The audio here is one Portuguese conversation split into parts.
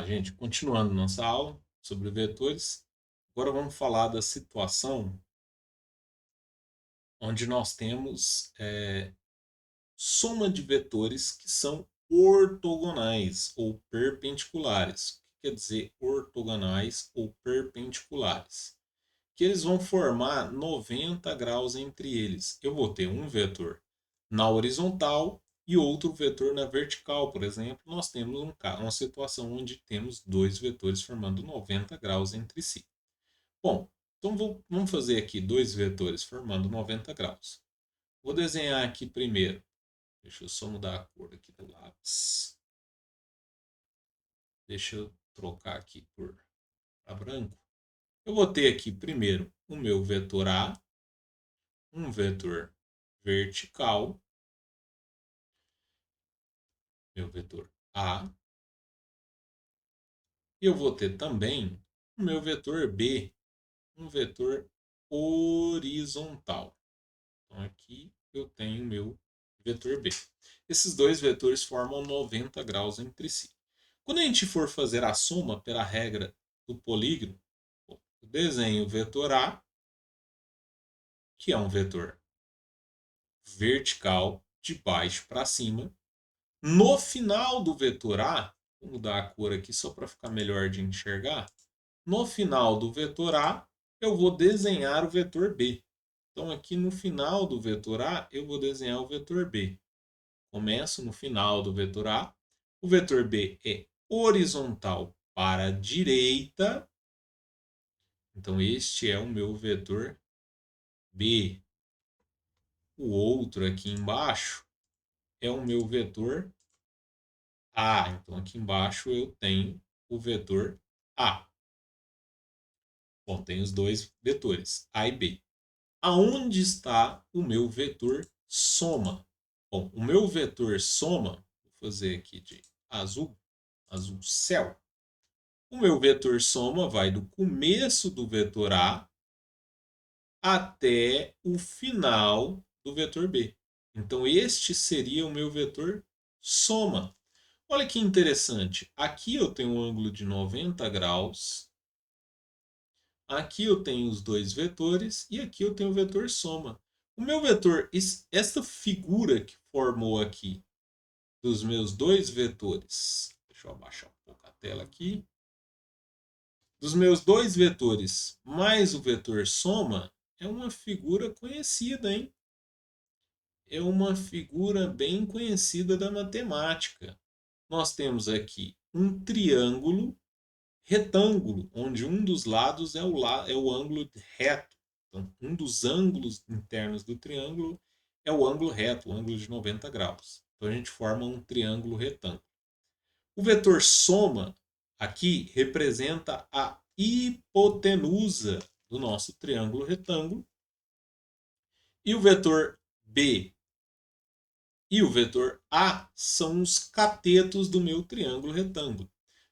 gente, continuando nossa aula sobre vetores, agora vamos falar da situação onde nós temos soma de vetores que são ortogonais ou perpendiculares. O que quer dizer ortogonais ou perpendiculares? Que eles vão formar 90 graus entre eles. Eu vou ter um vetor na horizontal e outro vetor na vertical, por exemplo. Nós temos uma situação onde temos dois vetores formando 90 graus entre si. Bom, então vamos fazer aqui dois vetores formando 90 graus. Vou desenhar aqui primeiro. Deixa eu só mudar a cor aqui do lápis. Deixa eu trocar aqui para branco. Eu vou ter aqui primeiro o meu vetor A, um vetor vertical, meu vetor A, e eu vou ter também o meu vetor B, um vetor horizontal. Então aqui eu tenho o meu vetor B. Esses dois vetores formam 90 graus entre si. Quando a gente for fazer a soma pela regra do polígono, eu desenho o vetor A, que é um vetor vertical de baixo para cima. No final do vetor A, vou mudar a cor aqui só para ficar melhor de enxergar. No final do vetor A, eu vou desenhar o vetor B. Então, aqui no final do vetor A, eu vou desenhar o vetor B. Começo no final do vetor A. O vetor B é horizontal para a direita. Então, este é o meu vetor B. O outro aqui embaixo é o meu vetor A. Então, aqui embaixo eu tenho o vetor A. Bom, tem os dois vetores, A e B. Aonde está o meu vetor soma? Bom, o meu vetor soma, vou fazer aqui de azul, azul céu. O meu vetor soma vai do começo do vetor A até o final do vetor B. Então, este seria o meu vetor soma. Olha que interessante. Aqui eu tenho um ângulo de 90 graus. Aqui eu tenho os dois vetores e aqui eu tenho o vetor soma. O meu vetor, essa figura que formou aqui dos meus dois vetores, deixa eu abaixar um pouco a tela aqui, dos meus dois vetores mais o vetor soma, é uma figura conhecida, hein? É uma figura bem conhecida da matemática. Nós temos aqui um triângulo retângulo, onde um dos lados é o ângulo reto. Então, um dos ângulos internos do triângulo é o ângulo reto, o ângulo de 90 graus. Então, a gente forma um triângulo retângulo. O vetor soma aqui representa a hipotenusa do nosso triângulo retângulo. E o vetor B e o vetor A são os catetos do meu triângulo retângulo.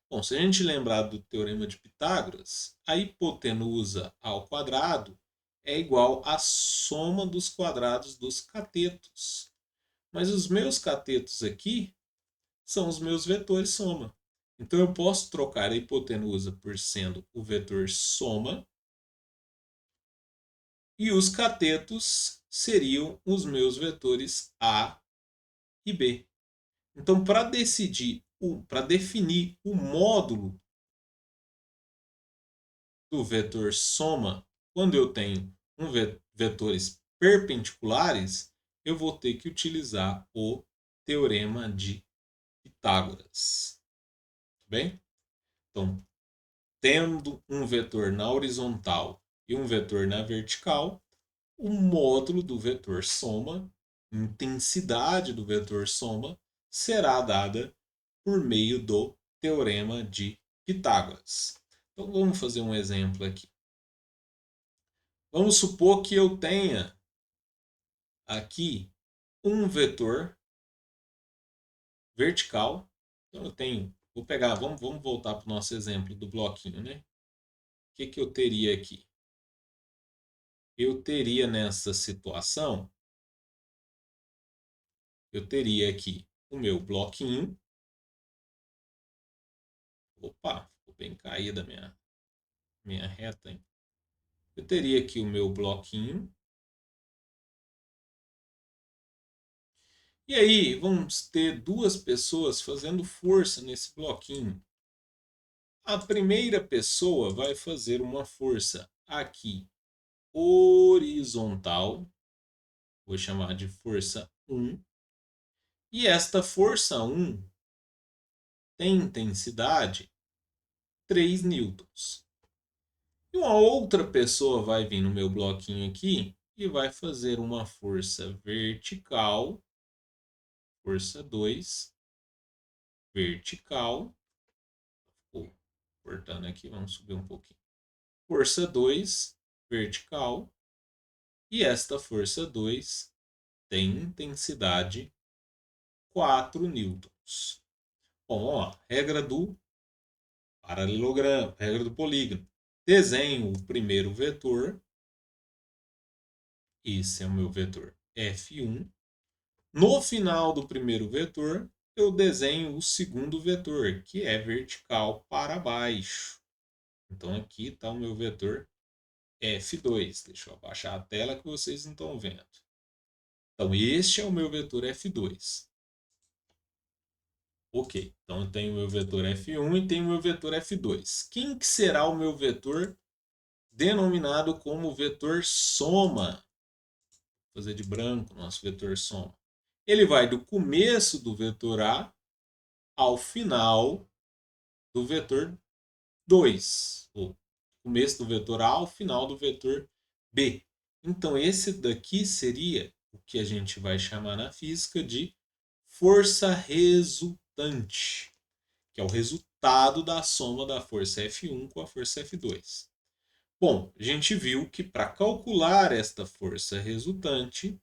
Bom, se a gente lembrar do teorema de Pitágoras, a hipotenusa ao quadrado é igual à soma dos quadrados dos catetos. Mas os meus catetos aqui são os meus vetores soma. Então eu posso trocar a hipotenusa por sendo o vetor soma e os catetos seriam os meus vetores A e B. Então, para definir o módulo do vetor soma, quando eu tenho vetores perpendiculares, eu vou ter que utilizar o teorema de Pitágoras. Tudo bem? Então, tendo um vetor na horizontal e um vetor na vertical, o módulo do vetor soma, intensidade do vetor soma, será dada por meio do teorema de Pitágoras. Então, vamos fazer um exemplo aqui. Vamos supor que eu tenha aqui um vetor vertical. Então, eu tenho. Vou pegar, vamos voltar para o nosso exemplo do bloquinho, né? O que eu teria aqui? Eu teria nessa situação, eu teria aqui o meu bloquinho. Vou Opa, ficou bem caída a minha reta, hein? Eu teria aqui o meu bloquinho. E aí, vamos ter duas pessoas fazendo força nesse bloquinho. A primeira pessoa vai fazer uma força aqui horizontal, vou chamar de força 1. E esta força 1 tem intensidade 3 newtons. E uma outra pessoa vai vir no meu bloquinho aqui e vai fazer uma força vertical, força 2, vertical. Vou cortando aqui, vamos subir um pouquinho. Força 2, vertical. E esta força 2 tem intensidade 4 newtons. Bom, ó, regra do paralelogramo, regra do polígono. Desenho o primeiro vetor. Esse é o meu vetor F1. No final do primeiro vetor, eu desenho o segundo vetor, que é vertical para baixo. Então aqui está o meu vetor F2. Deixa eu abaixar a tela que vocês não estão vendo. Então este é o meu vetor F2. Ok, então eu tenho o meu vetor F1 e tenho o meu vetor F2. Quem que será o meu vetor denominado como vetor soma? Vou fazer de branco nosso vetor soma. Ele vai do começo do vetor A ao final do vetor 2. O começo do vetor A ao final do vetor B. Então esse daqui seria o que a gente vai chamar na física de força resultante, que é o resultado da soma da força F1 com a força F2. Bom, a gente viu que para calcular esta força resultante,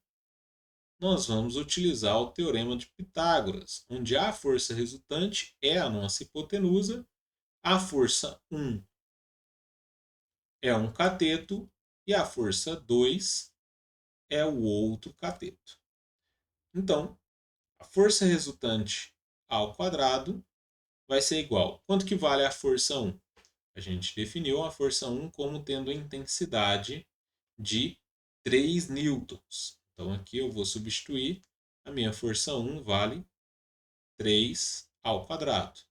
nós vamos utilizar o teorema de Pitágoras, onde a força resultante é a nossa hipotenusa, a força 1 é um cateto e a força 2 é o outro cateto. Então, a força resultante ao quadrado vai ser igual. Quanto que vale a força 1? A gente definiu a força 1 como tendo a intensidade de 3 newtons. Então aqui eu vou substituir, a minha força 1 vale 3 ao quadrado.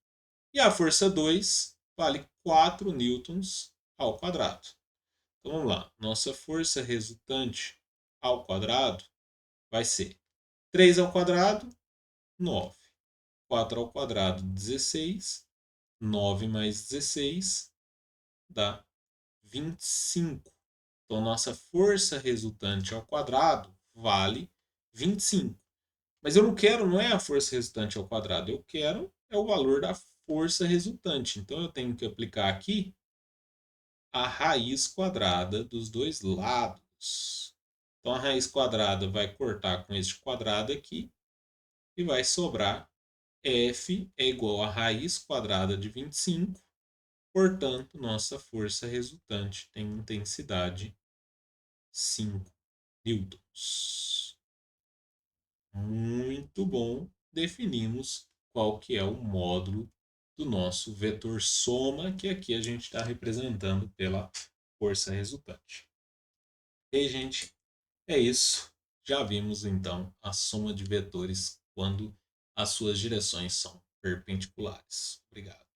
E a força 2 vale 4 newtons ao quadrado. Então vamos lá, nossa força resultante ao quadrado vai ser 3 ao quadrado, 9. 4 ao quadrado, 16. 9 mais 16 dá 25. Então, nossa força resultante ao quadrado vale 25. Mas eu não quero, não é a força resultante ao quadrado, eu quero é o valor da força resultante. Então, eu tenho que aplicar aqui a raiz quadrada dos dois lados. Então, a raiz quadrada vai cortar com este quadrado aqui e vai sobrar F é igual a raiz quadrada de 25. Portanto, nossa força resultante tem intensidade 5 newtons. Muito bom. Definimos qual que é o módulo do nosso vetor soma, que aqui a gente está representando pela força resultante. E aí, gente, é isso. Já vimos então a soma de vetores quando as suas direções são perpendiculares. Obrigado.